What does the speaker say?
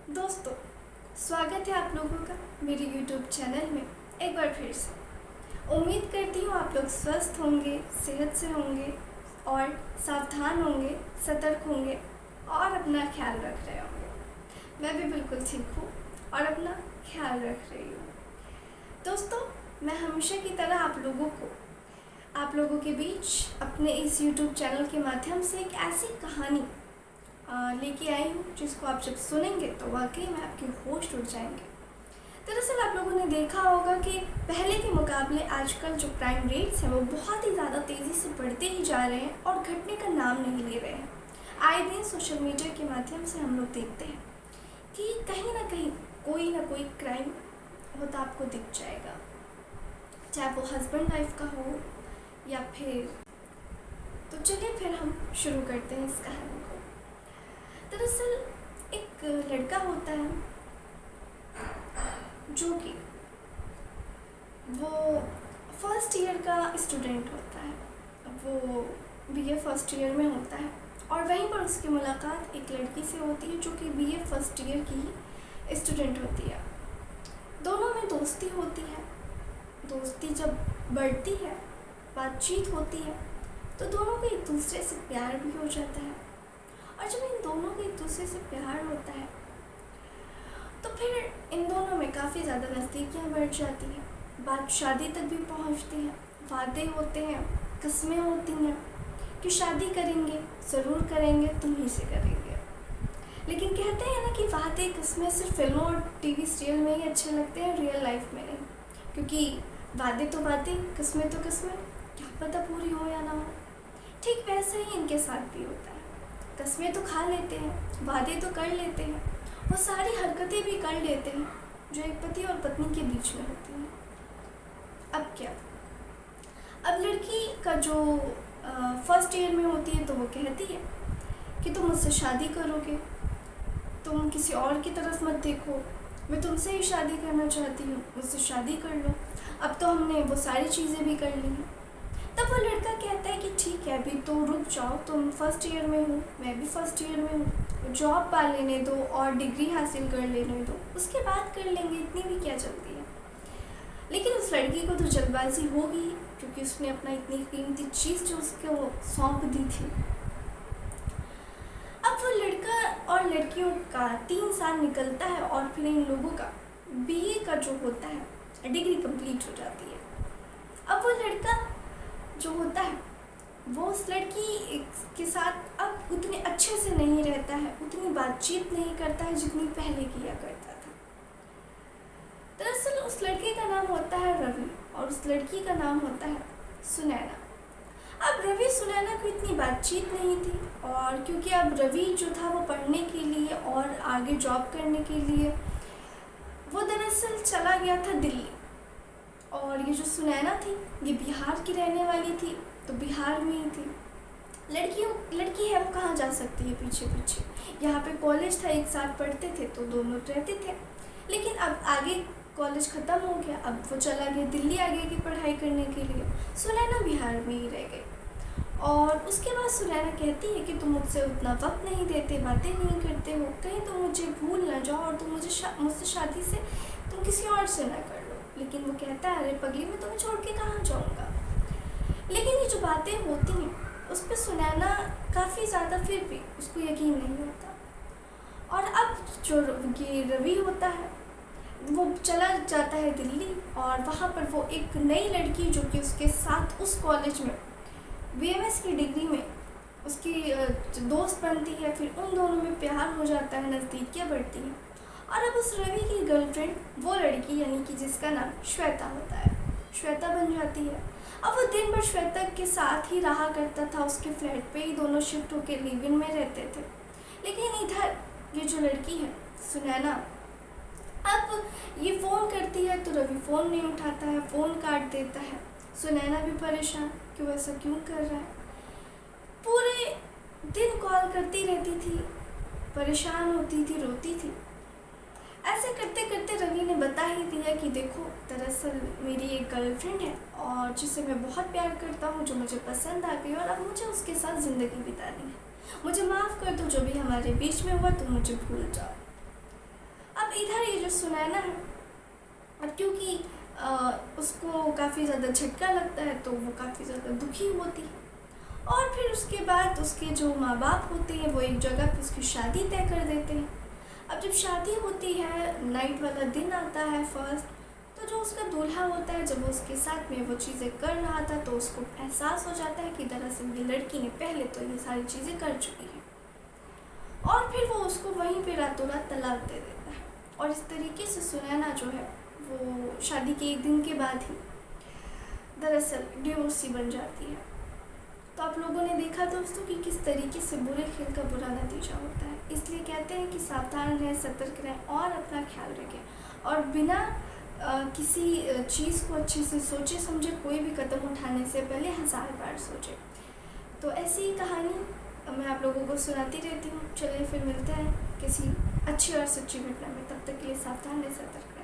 दोस्तों, स्वागत है आप लोगों का मेरे YouTube चैनल में एक बार फिर से। उम्मीद करती हूँ आप लोग स्वस्थ होंगे, सेहत से होंगे और सावधान होंगे, सतर्क होंगे और अपना ख्याल रख रहे होंगे। मैं भी बिल्कुल ठीक हूँ और अपना ख्याल रख रही हूँ। दोस्तों, मैं हमेशा की तरह आप लोगों के बीच अपने इस YouTube चैनल के माध्यम से एक ऐसी कहानी लेके आई हूँ जिसको आप जब सुनेंगे तो वाकई में आपके होश उड़ जाएंगे। दरअसल आप लोगों ने देखा होगा कि पहले के मुकाबले आजकल जो क्राइम रेट्स हैं वो बहुत ही ज़्यादा तेज़ी से बढ़ते ही जा रहे हैं और घटने का नाम नहीं ले रहे हैं। आए दिन सोशल मीडिया के माध्यम से हम लोग देखते हैं कि कहीं ना कोई क्राइम होता आपको दिख जाएगा, चाहे वो हस्बैंड वाइफ का हो या फिर। तो चलिए फिर हम शुरू करते हैं इस कहानी को। दरअसल एक लड़का होता है जो कि वो फर्स्ट ईयर का स्टूडेंट होता है। अब वो बीए फर्स्ट ईयर में होता है और वहीं पर उसकी मुलाकात एक लड़की से होती है जो कि बीए फर्स्ट ईयर की ही स्टूडेंट होती है। दोनों में दोस्ती होती है। दोस्ती जब बढ़ती है, बातचीत होती है, तो दोनों को एक दूसरे से प्यार भी हो जाता है। और जब इन दोनों को एक दूसरे से प्यार होता है तो फिर इन दोनों में काफ़ी ज़्यादा नज़दीकियाँ बढ़ जाती हैं। बात शादी तक भी पहुंचती है। वादे होते हैं, कस्में होती हैं कि शादी करेंगे, ज़रूर करेंगे, तुम ही से करेंगे। लेकिन कहते हैं ना कि वादे कस्में सिर्फ फिल्मों और टीवी सीरियल में ही अच्छे लगते हैं, रियल लाइफ में नहीं। क्योंकि वादे तो वादे, कस्में तो कस्में, क्या पता पूरी हो या ना हो। ठीक वैसा ही इनके साथ भी होता है। कस्में तो खा लेते हैं, वादे तो कर लेते हैं, वो सारी हरकतें भी कर लेते हैं जो एक पति और पत्नी के बीच में होती हैं। अब क्या, अब लड़की का जो फर्स्ट ईयर में होती है तो वो कहती है कि तुम मुझसे शादी करोगे, तुम किसी और की तरफ मत देखो, मैं तुमसे ही शादी करना चाहती हूँ, मुझसे शादी कर लो। अब तो हमने वो सारी चीज़ें भी कर ली हैं। तब वो लड़का कहता है कि ठीक है, अभी तो रुक जाओ, तुम फर्स्ट ईयर में हो, मैं भी फर्स्ट ईयर में हूँ, जॉब पा लेने दो और डिग्री हासिल कर लेने दो, उसके बाद कर लेंगे, इतनी भी क्या जल्दी है। लेकिन उस लड़की को तो जल्दबाजी होगी क्योंकि उसने अपना इतनी कीमती चीज़ जो उसको सौंप दी थी। अब वो लड़का और लड़कियों का 3 साल निकलता है और फिर इन लोगों का बीए का जो होता है डिग्री कंप्लीट हो जाती है। अब वो लड़का जो होता है वो उस लड़की के साथ अब उतने अच्छे से नहीं रहता है, उतनी बातचीत नहीं करता है जितनी पहले किया करता था। दरअसल उस लड़के का नाम होता है रवि और उस लड़की का नाम होता है सुनैना। अब रवि सुनैना को इतनी बातचीत नहीं थी और क्योंकि अब रवि जो था वो पढ़ने के लिए और आगे जॉब करने के लिए वो दरअसल चला गया था दिल्ली। और ये जो सुनैना थी ये बिहार की रहने वाली थी, तो बिहार में ही थी। लड़की है वो कहाँ जा सकती है पीछे पीछे। यहाँ पे कॉलेज था, एक साथ पढ़ते थे तो दोनों रहते थे। लेकिन अब आगे कॉलेज ख़त्म हो गया, अब वो चला गया दिल्ली आगे की पढ़ाई करने के लिए। सुनैना बिहार में ही रह गई। और उसके बाद सुनैना कहती है कि तुम मुझसे उतना वक्त नहीं देते, बातें नहीं करते हो, कहीं तुम मुझे भूल ना जाओ और तुम मुझसे शादी से तुम किसी और से ना कर लो। लेकिन वो कहता है, अरे पगली, मैं तुम्हें छोड़ के कहाँ जाऊँगा। लेकिन ये जो बातें होती हैं उस पर सुनैना काफ़ी ज़्यादा फिर भी उसको यकीन नहीं होता। और अब जो ये रवि होता है वो चला जाता है दिल्ली और वहाँ पर वो एक नई लड़की जो कि उसके साथ उस कॉलेज में बीएमएस की डिग्री में उसकी दोस्त बनती है। फिर उन दोनों में प्यार हो जाता है, नज़दीकियाँ बढ़ती हैं। और अब उस रवि की गर्लफ्रेंड वो लड़की यानी कि जिसका नाम श्वेता होता है, श्वेता बन जाती है। अब वो दिन भर श्वेता के साथ ही रहा करता था, उसके फ्लैट पे ही दोनों शिफ्ट होकर लिव इन में रहते थे। लेकिन इधर ये जो लड़की है सुनैना, अब ये फ़ोन करती है तो रवि फ़ोन नहीं उठाता है, फ़ोन काट देता है। सुनैना भी परेशान कि वो ऐसा क्यों कर रहा है। पूरे दिन कॉल करती रहती थी, परेशान होती थी, रोती थी। ऐसे करते करते रवि ने बता ही दिया कि देखो, दरअसल मेरी एक गर्लफ्रेंड है और जिसे मैं बहुत प्यार करता हूँ, जो मुझे पसंद आ गई और अब मुझे उसके साथ ज़िंदगी बितानी है। मुझे माफ़ कर दो, जो भी हमारे बीच में हुआ तुम मुझे भूल जाओ। इधर ये जो सुनैना है, अब क्योंकि उसको काफ़ी ज़्यादा झटका लगता है तो वो काफ़ी ज़्यादा दुखी होती है। और फिर उसके बाद उसके जो माँ बाप होते हैं वो एक जगह पे उसकी शादी तय कर देते हैं। अब जब शादी होती है, नाइट वाला दिन आता है फर्स्ट, तो जो उसका दूल्हा होता है जब वो उसके साथ में वो चीज़ें कर रहा था तो उसको एहसास हो जाता है कि दरअसल ये लड़की ने पहले तो ये सारी चीज़ें कर चुकी है, और फिर वो उसको वहीं पे रातों रात तलाक दे देता है। और इस तरीके से सुनैना जो है वो शादी के एक दिन के बाद ही दरअसल डिवोर्सी बन जाती है। तो आप लोगों ने देखा दोस्तों कि किस तरीके से बुरे खेल का बुरा नतीजा होता है। इसलिए कहते हैं कि सावधान रहें, सतर्क रहें और अपना ख्याल रखें, और बिना किसी चीज़ को अच्छे से सोचे समझे कोई भी कदम उठाने से पहले 1000 बार सोचें। तो ऐसी ही कहानी मैं आप लोगों को सुनाती रहती हूँ। चलिए फिर मिलते हैं किसी अच्छी और सच्ची घटना में, तब तक के लिए सावधान रहें, सतर्क रहें।